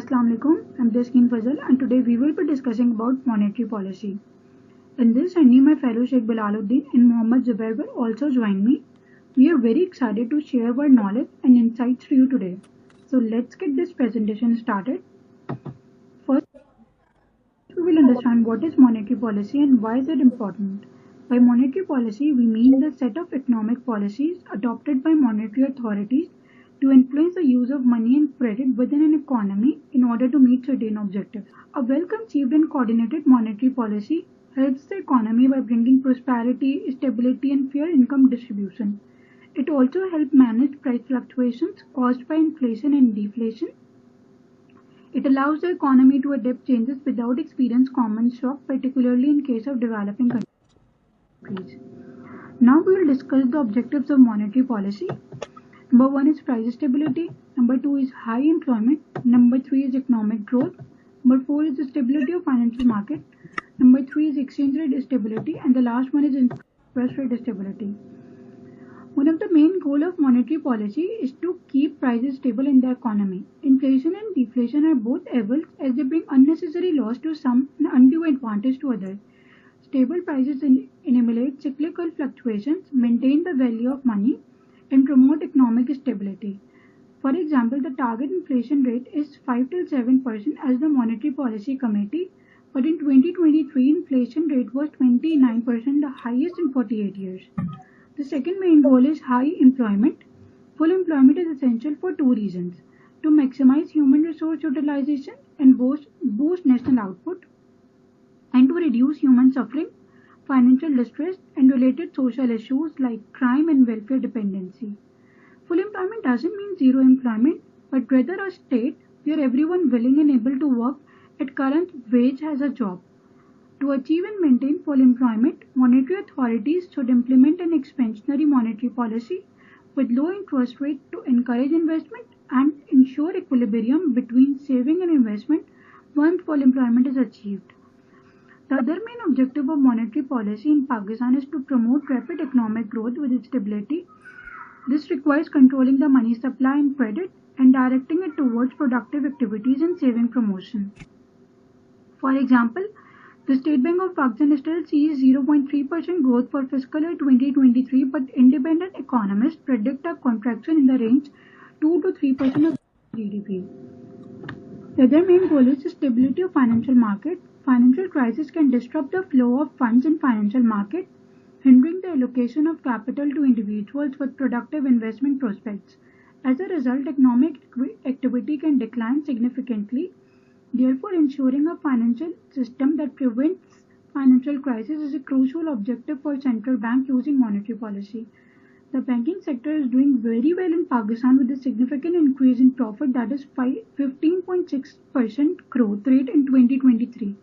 Assalamu alaikum, I'm Deskin Fazal and today we will be discussing about monetary policy. In this, I need my fellow Sheikh Bilaluddin and Muhammad Zubair will also join me. We are very excited to share our knowledge and insights to you today. So let's get this presentation started. First, we will understand what is monetary policy and why is it important. By monetary policy, we mean the set of economic policies adopted by monetary authorities to influence the use of money and credit within an economy in order to meet certain objectives. A well-conceived and coordinated monetary policy helps the economy by bringing prosperity, stability, and fair income distribution. It also helps manage price fluctuations caused by inflation and deflation. It allows the economy to adapt changes without experiencing common shock, particularly in case of developing countries. Now we will discuss the objectives of monetary policy. Number 1 is price stability. Number 2 is high employment. Number 3 is economic growth. Number 4 is the stability of financial market. Number 3 is exchange rate stability. And the last one is interest rate stability. One of the main goals of monetary policy is to keep prices stable in the economy. Inflation and deflation are both evils as they bring unnecessary loss to some and undue advantage to others. Stable prices eliminate cyclical fluctuations, maintain the value of money, and promote economic stability. For example, the target inflation rate is 5 till 7% as the Monetary Policy Committee, but in 2023 inflation rate was 29%, the highest in 48 years. The second main goal is high employment. Full employment is essential for two reasons: to maximize human resource utilization and boost national output, and to reduce human suffering, financial distress, and related social issues like crime and welfare dependency. Full employment doesn't mean zero employment, but rather a state where everyone willing and able to work at current wage has a job. To achieve and maintain full employment, monetary authorities should implement an expansionary monetary policy with low interest rate to encourage investment and ensure equilibrium between saving and investment once full employment is achieved. The other main objective of monetary policy in Pakistan is to promote rapid economic growth with stability. This requires controlling the money supply and credit and directing it towards productive activities and saving promotion. For example, the State Bank of Pakistan still sees 0.3% growth for fiscal year 2023, but independent economists predict a contraction in the range 2 to 3% of GDP. The other main goal is the stability of financial market. Financial crisis can disrupt the flow of funds in financial market, hindering the allocation of capital to individuals with productive investment prospects. As a result, economic activity can decline significantly. Therefore, ensuring a financial system that prevents financial crisis is a crucial objective for central bank using monetary policy. The banking sector is doing very well in Pakistan with a significant increase in profit, that is 15.6% growth rate in 2023.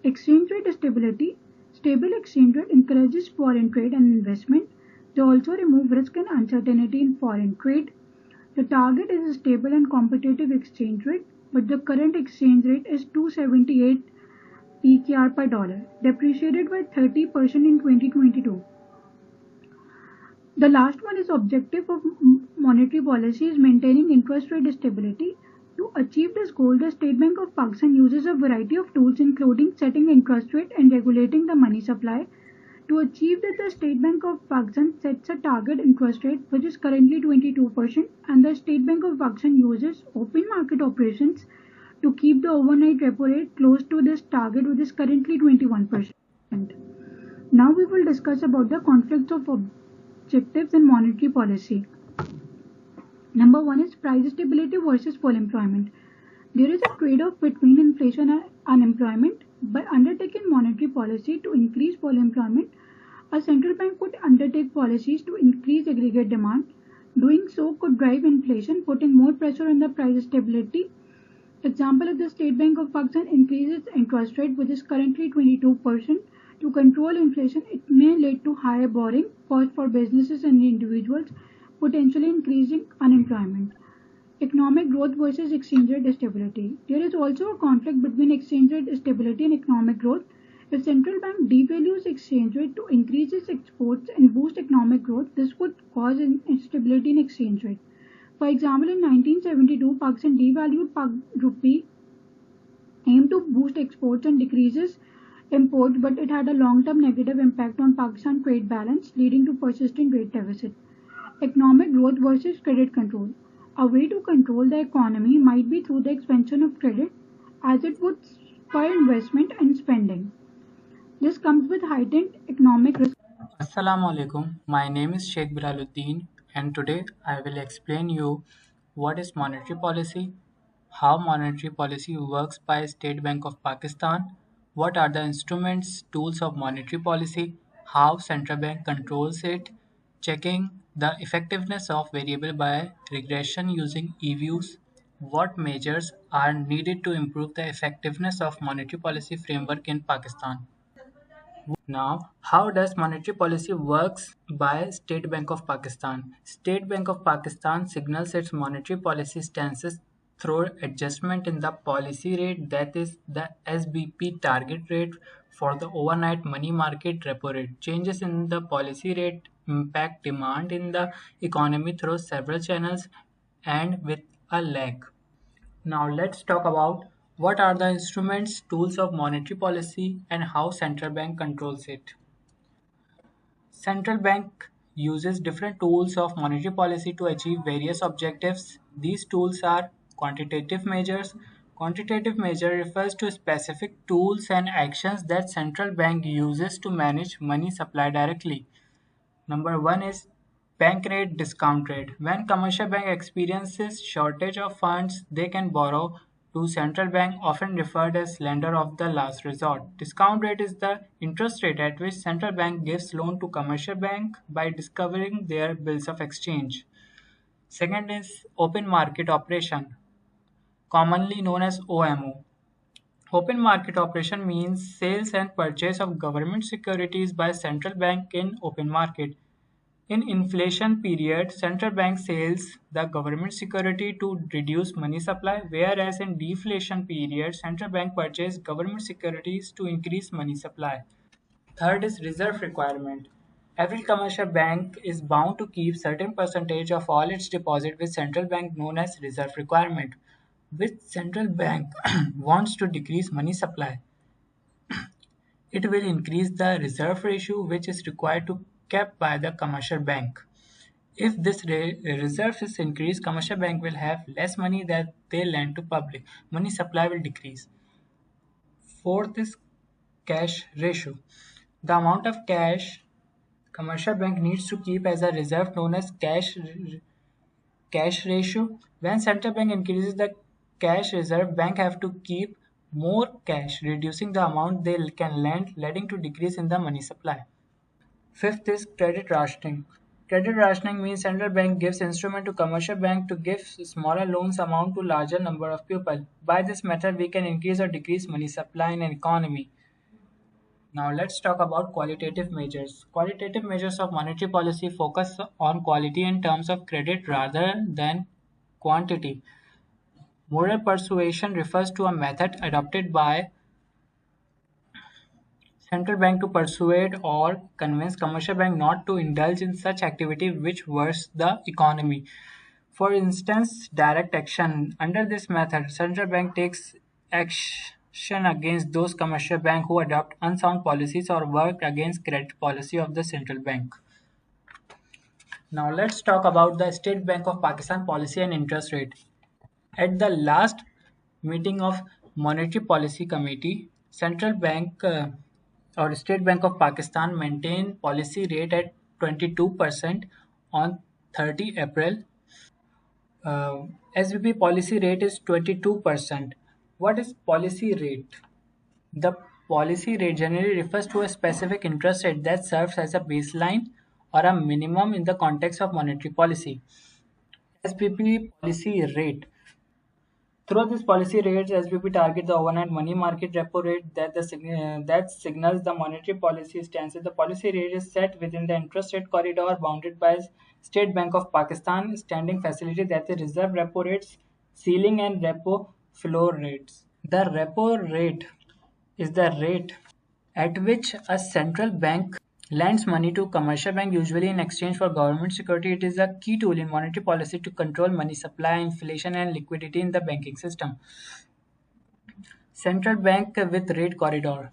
Exchange rate stability. Stable exchange rate encourages foreign trade and investment. They also remove risk and uncertainty in foreign trade. The target is a stable and competitive exchange rate, but the current exchange rate is 278 PKR per dollar, depreciated by 30% in 2022. The last one is objective of monetary policy is maintaining interest rate stability. To achieve this goal, the State Bank of Pakistan uses a variety of tools including setting interest rate and regulating the money supply. To achieve that, the State Bank of Pakistan sets a target interest rate which is currently 22%, and the State Bank of Pakistan uses open market operations to keep the overnight repo rate close to this target which is currently 21%. Now we will discuss about the conflicts of objectives in monetary policy. Number 1 is price stability versus full employment. There is a trade-off between inflation and unemployment. By undertaking monetary policy to increase full employment, a central bank could undertake policies to increase aggregate demand. Doing so could drive inflation, putting more pressure on the price stability. Example, if the State Bank of Pakistan increases interest rate, which is currently 22%, to control inflation, it may lead to higher borrowing costs for businesses and individuals, potentially increasing unemployment. Economic growth versus exchange rate stability. There is also a conflict between exchange rate stability and economic growth. If central bank devalues exchange rate to increase its exports and boost economic growth, this could cause instability in exchange rate. For example, in 1972, Pakistan devalued rupee, aimed to boost exports and decreases imports, but it had a long-term negative impact on Pakistan's trade balance, leading to persistent trade deficit. Economic growth versus credit control. A way to control the economy might be through the expansion of credit, as it would spur investment and spending. This comes with heightened economic risk. Assalamu alaikum. My name is Sheikh Bilaluddin and today I will explain you what is monetary policy, how monetary policy works by State Bank of Pakistan, what are the instruments, tools of monetary policy, how central bank controls it, checking the effectiveness of variable by regression using EViews, what measures are needed to improve the effectiveness of monetary policy framework in Pakistan. Now, how does monetary policy works by State Bank of Pakistan? State Bank of Pakistan signals its monetary policy stances through adjustment in the policy rate, that is the SBP target rate for the overnight money market repo rate. Changes in the policy rate impact demand in the economy through several channels and with a lag. Now let's talk about what are the instruments, tools of monetary policy and how central bank controls it. Central bank uses different tools of monetary policy to achieve various objectives. These tools are quantitative measures. Quantitative measure refers to specific tools and actions that central bank uses to manage money supply directly. Number one is bank rate discount rate. When commercial bank experiences shortage of funds, they can borrow to central bank, often referred as lender of the last resort. Discount rate is the interest rate at which central bank gives loan to commercial bank by discovering their bills of exchange. Second is open market operation, commonly known as OMO. Open market operation means sales and purchase of government securities by central bank in open market. In inflation period, central bank sells the government security to reduce money supply, whereas in deflation period, central bank purchase government securities to increase money supply. Third is reserve requirement. Every commercial bank is bound to keep certain percentage of all its deposit with central bank, known as reserve requirement. Which central bank wants to decrease money supply, it will increase the reserve ratio which is required to kept by the commercial bank. If this reserve is increased, commercial bank will have less money that they lend to public. Money supply will decrease. Fourth is cash ratio. The amount of cash commercial bank needs to keep as a reserve, known as cash ratio. When central bank increases the cash reserve, bank have to keep more cash, reducing the amount they can lend, leading to decrease in the money supply. Fifth is credit rationing. Credit rationing means central bank gives instrument to commercial bank to give smaller loans amount to larger number of people. By this method, we can increase or decrease money supply in an economy. Now let's talk about qualitative measures. Qualitative measures of monetary policy focus on quality in terms of credit rather than quantity. Moral persuasion refers to a method adopted by central bank to persuade or convince commercial bank not to indulge in such activity which worse the economy. For instance, direct action. Under this method, central bank takes action against those commercial bank who adopt unsound policies or work against credit policy of the central bank. Now let's talk about the State Bank of Pakistan policy and interest rate. At the last meeting of Monetary Policy Committee, Central Bank or State Bank of Pakistan maintained policy rate at 22% on 30 April. SBP policy rate is 22%. What is policy rate? The policy rate generally refers to a specific interest rate that serves as a baseline or a minimum in the context of monetary policy. SBP policy rate. Through this policy rates, SBP target the overnight money market repo rate that signals the monetary policy stance. The policy rate is set within the interest rate corridor bounded by State Bank of Pakistan standing facility, that is reserve repo rates, ceiling and repo floor rates. The repo rate is the rate at which a central bank lends money to commercial bank usually in exchange for government security. It is a key tool in monetary policy to control money supply, inflation, and liquidity in the banking system. Central bank with rate corridor.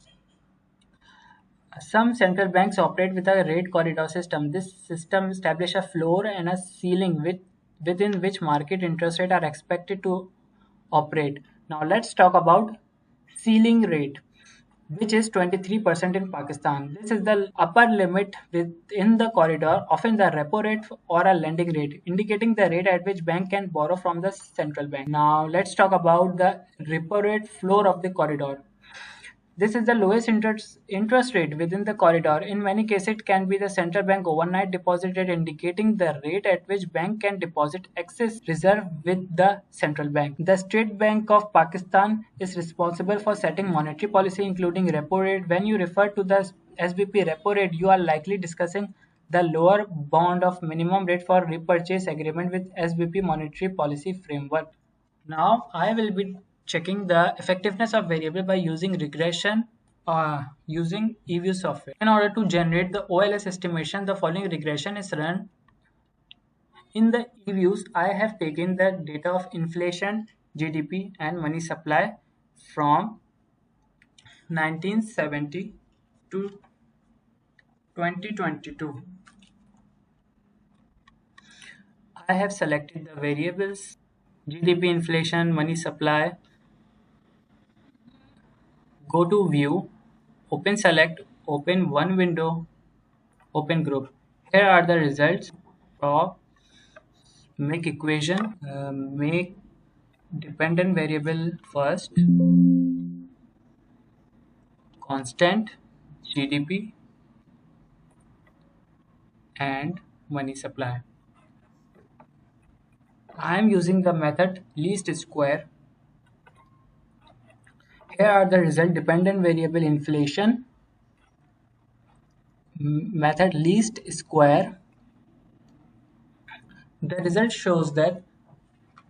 Some central banks operate with a rate corridor system. This system establishes a floor and a ceiling within which market interest rates are expected to operate. Now let's talk about ceiling rate, which is 23% in Pakistan. This is the upper limit within the corridor, often the repo rate or a lending rate, indicating the rate at which bank can borrow from the central bank. Now let's talk about the repo rate floor of the corridor. This is the lowest interest rate within the corridor. In many cases, it can be the central bank overnight deposit rate, indicating the rate at which bank can deposit excess reserve with the central bank. The State Bank of Pakistan is responsible for setting monetary policy, including repo rate. When you refer to the SBP repo rate, you are likely discussing the lower bound of minimum rate for repurchase agreement with SBP monetary policy framework. Now I will be checking the effectiveness of variable by using regression using EView software. In order to generate the OLS estimation, the following regression is run. In the EViews, I have taken the data of inflation, GDP, and money supply from 1970 to 2022. I have selected the variables GDP, inflation, money supply. Go to view, open select, open one window, open group. Here are the results. Draw, make equation, make dependent variable first, constant, GDP, and money supply. I am using the method least square. Here are the result dependent variable inflation, method least square. The result shows that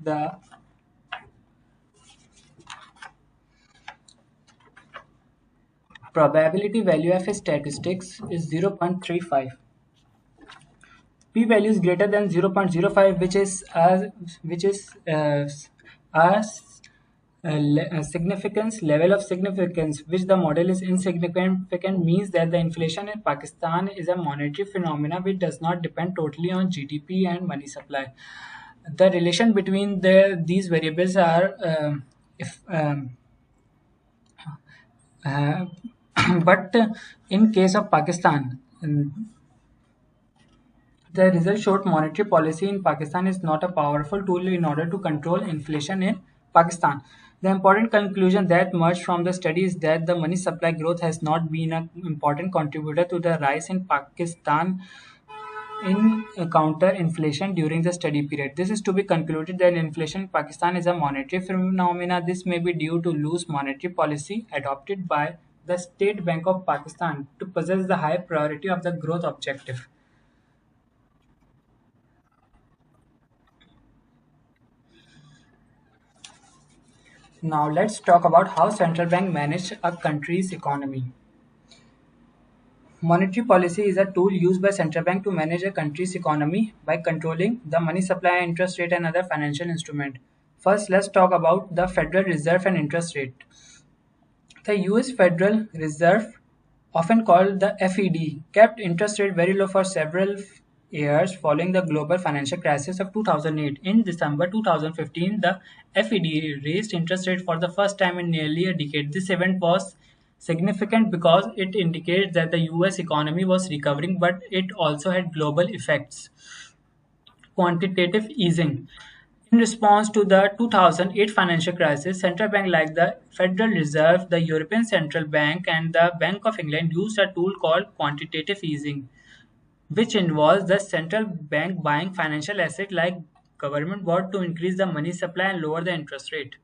the probability value of a statistics is 0.35. P-value is greater than 0.05, which is a significance level of significance, which the model is insignificant, means that the inflation in Pakistan is a monetary phenomena which does not depend totally on GDP and money supply. The relation between these variables are if uh, but in case of Pakistan, the result showed monetary policy in Pakistan is not a powerful tool in order to control inflation in Pakistan. The important conclusion that emerged from the study is that the money supply growth has not been an important contributor to the rise in Pakistan in counter inflation during the study period. This is to be concluded that inflation in Pakistan is a monetary phenomena. This may be due to loose monetary policy adopted by the State Bank of Pakistan to possess the high priority of the growth objective. Now let's talk about how central bank manage a country's economy. Monetary policy is a tool used by central bank to manage a country's economy by controlling the money supply, interest rate, and other financial instrument. First, let's talk about the Federal Reserve and interest rate. The US Federal Reserve, often called the FED, kept interest rate very low for several years following the global financial crisis of 2008. In December 2015, the FED raised interest rate for the first time in nearly a decade. This event was significant because it indicated that the US economy was recovering, but it also had global effects. Quantitative easing. In response to the 2008 financial crisis, central banks like the Federal Reserve, the European Central Bank, and the Bank of England used a tool called quantitative easing, which involves the central bank buying financial assets like government bond to increase the money supply and lower the interest rate.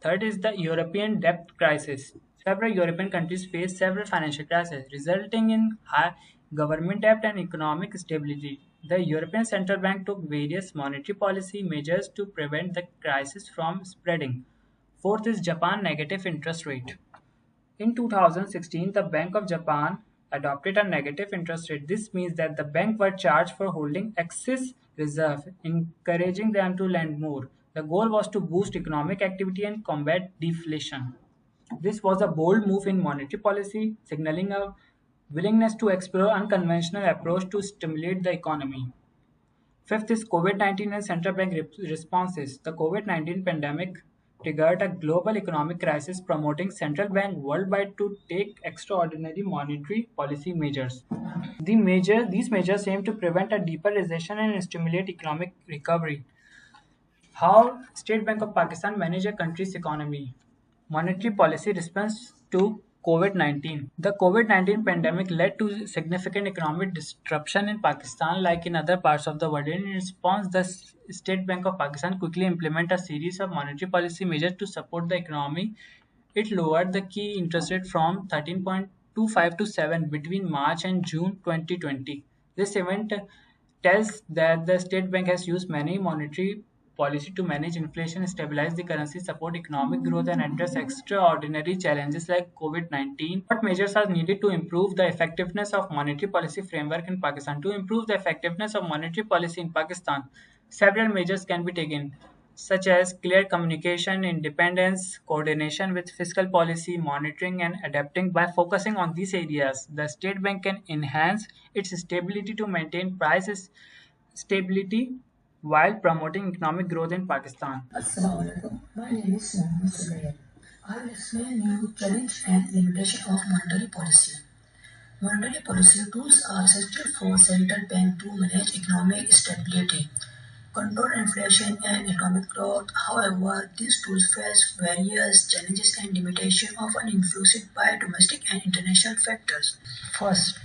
Third is the European debt crisis. Several European countries faced several financial crises, resulting in high government debt and economic instability. The European Central Bank took various monetary policy measures to prevent the crisis from spreading. Fourth is Japan negative interest rate. In 2016, the Bank of Japan adopted a negative interest rate. This means that the bank were charged for holding excess reserve, encouraging them to lend more. The goal was to boost economic activity and combat deflation. This was a bold move in monetary policy, signaling a willingness to explore unconventional approach to stimulate the economy. Fifth is COVID-19 and central bank responses. The COVID-19 pandemic triggered a global economic crisis, promoting central bank worldwide to take extraordinary monetary policy measures. These measures aim to prevent a deeper recession and stimulate economic recovery. How State Bank of Pakistan manage a country's economy. Monetary policy response to COVID-19. The COVID-19 pandemic led to significant economic disruption in Pakistan like in other parts of the world. In response, the State Bank of Pakistan quickly implemented a series of monetary policy measures to support the economy. It lowered the key interest rate from 13.25 to 7 between March and June 2020. This event tells that the state bank has used many monetary policy to manage inflation, stabilize the currency, support economic growth, and address extraordinary challenges like COVID-19. What measures are needed to improve the effectiveness of monetary policy framework in Pakistan? To improve the effectiveness of monetary policy in Pakistan, several measures can be taken, such as clear communication, independence, coordination with fiscal policy, monitoring, and adapting. By focusing on these areas, the state bank can enhance its stability to maintain prices stability while promoting economic growth in Pakistan. Assalamualaikum. My name is Mohammed Zubair. I will explain you challenge and limitation of monetary policy. Monetary policy tools are essential for central bank to manage economic stability, control inflation and economic growth. However, these tools face various challenges and limitations often influenced by domestic and international factors. First,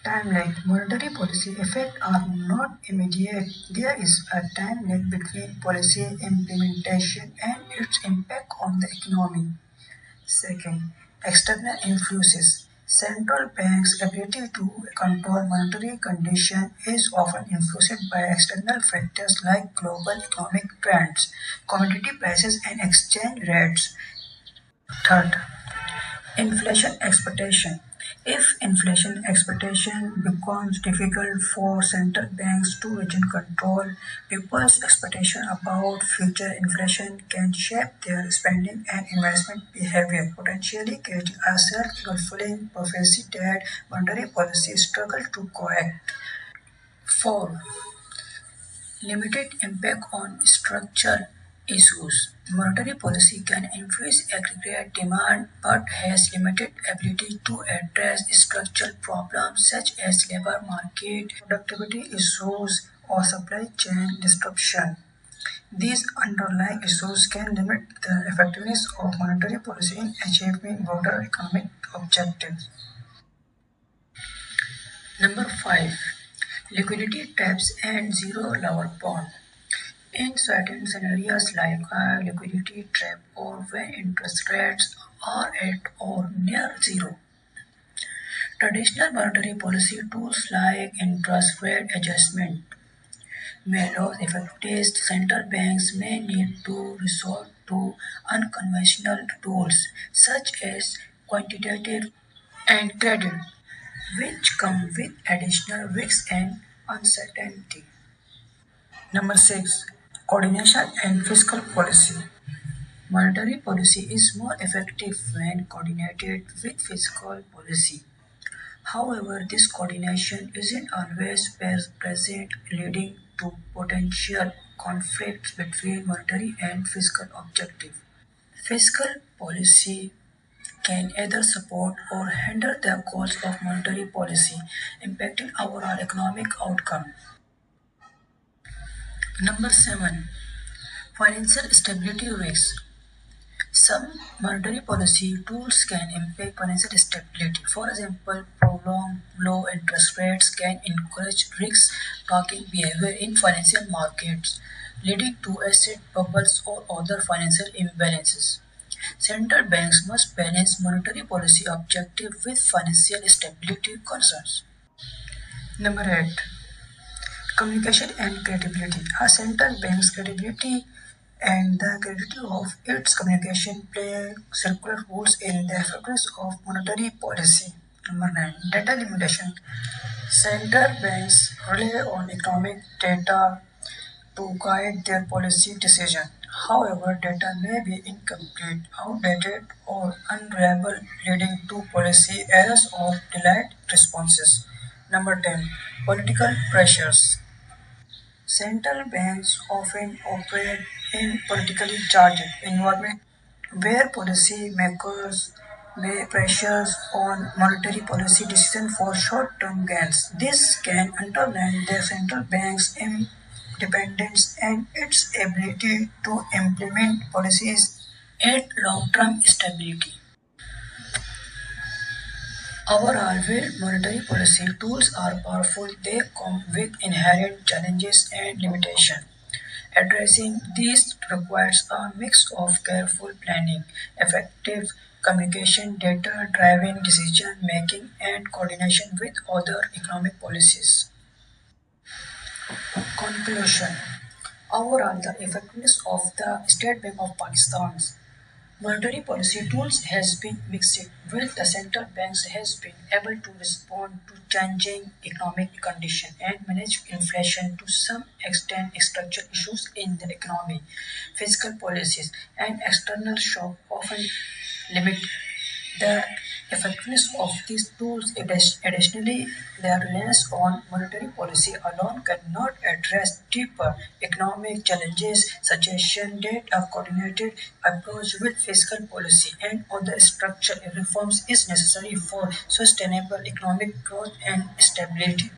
time lag. Monetary policy effects are not immediate. There is a time lag between policy implementation and its impact on the economy. Second, external influences. Central banks' ability to control monetary condition is often influenced by external factors like global economic trends, commodity prices, and exchange rates. Third, inflation expectation. If inflation expectation becomes difficult for central banks to retain control, people's expectation about future inflation can shape their spending and investment behavior, potentially creating a self-fulfilling prophecy that monetary policy struggle to correct. 4. Limited impact on structural issues. Monetary policy can increase aggregate demand but has limited ability to address structural problems such as labor market, productivity issues, or supply chain disruption. These underlying issues can limit the effectiveness of monetary policy in achieving broader economic objectives. Number 5. Liquidity traps and zero level bond. In certain scenarios like high liquidity trap or when interest rates are at or near zero, traditional monetary policy tools like interest rate adjustment may lose effectiveness. Central banks may need to resort to unconventional tools such as quantitative and credit, which come with additional risks and uncertainty. Number 6. Coordination and fiscal policy. Monetary policy is more effective when coordinated with fiscal policy. However, this coordination isn't always present, leading to potential conflicts between monetary and fiscal objectives. Fiscal policy can either support or hinder the goals of monetary policy, impacting overall economic outcome. Number 7. Financial stability risks. Some monetary policy tools can impact financial stability. For example, prolonged low interest rates can encourage risk-taking behavior in financial markets, leading to asset bubbles or other financial imbalances. Central banks must balance monetary policy objectives with financial stability concerns. Number 8. Communication and credibility. A central bank's credibility and the credibility of its communication play circular roles in the effectiveness of monetary policy. Number 9. Data limitation. Central banks rely on economic data to guide their policy decision. However, data may be incomplete, outdated, or unreliable, leading to policy errors or delayed responses. Number 10. Political pressures. Central banks often operate in politically charged environments where policymakers may pressures on monetary policy decisions for short-term gains. This can undermine the central bank's independence and its ability to implement policies and long-term stability. Overall, while monetary policy tools are powerful, they come with inherent challenges and limitations. Addressing these requires a mix of careful planning, effective communication, data-driven decision-making, and coordination with other economic policies. Conclusion. Overall, the effectiveness of the State Bank of Pakistan's monetary policy tools has been mixed, while the central banks has been able to respond to changing economic conditions and manage inflation to some extent. Structural issues in the economy, fiscal policies, and external shock often limit the effectiveness of these tools. Additionally, their reliance on monetary policy alone cannot address deeper economic challenges, suggestion that a coordinated approach with fiscal policy and other structural reforms is necessary for sustainable economic growth and stability.